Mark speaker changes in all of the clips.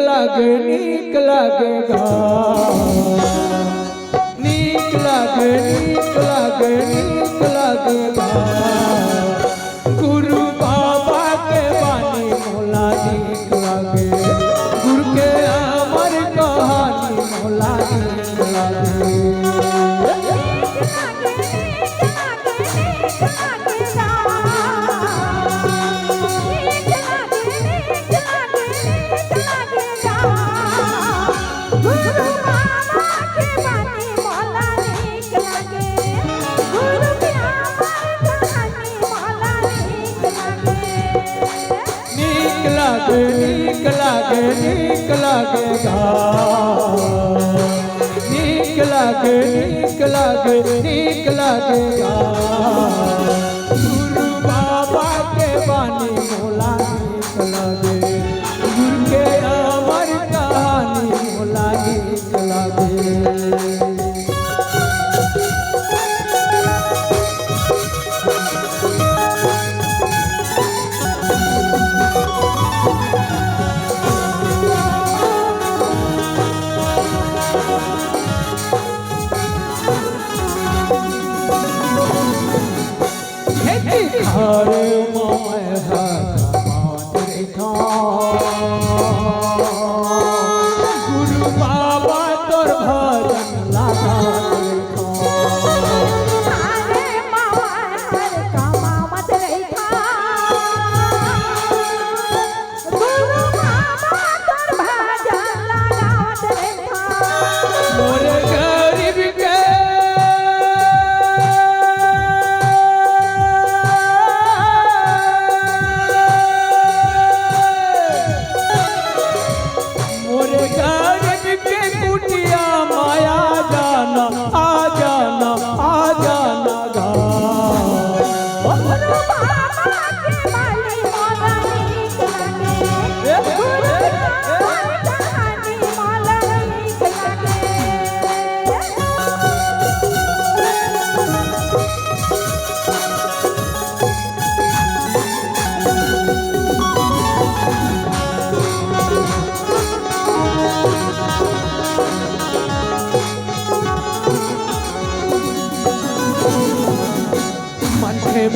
Speaker 1: नीक लागे गा नीक लागे गा गुरु बाबा के बानी मोला नीक लागे गुरु के अमर कहानी मोला नीक लागे नीक लागेगा नीक लागेगा गुरु बाबा के बानी मोला नीक लागे गुरु के अमर कहानी मोला नीक लागे हरे मोय गुरु बाबा तोर भजन लगा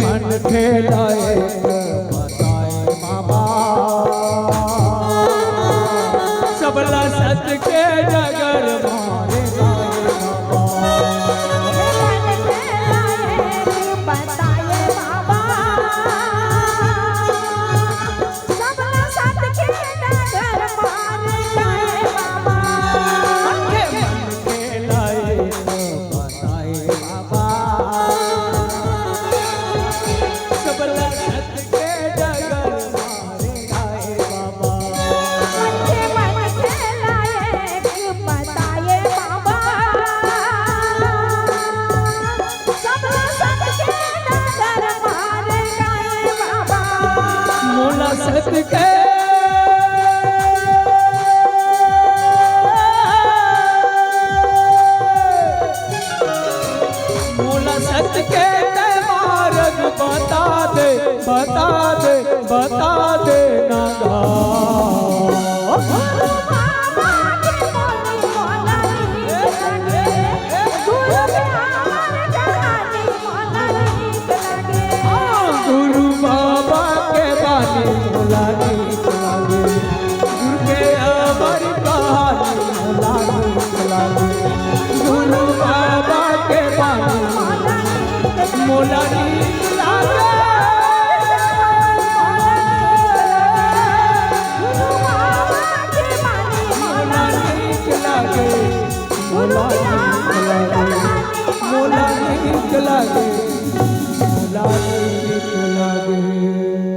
Speaker 1: मन ठेलाए बताए बाबा सबला सत के डगर मारे सत के मोला सत के मार्ग बता दे नागा गुरु बाबा के बानी मोला नीक लागे गुरु के अमर कहानी मोला नीक लागे गुरु बाबा के बानी मोला नीक लागे मोला नीक लागे मोला नीक लागे मोला नीक लागे मोला नीक लागे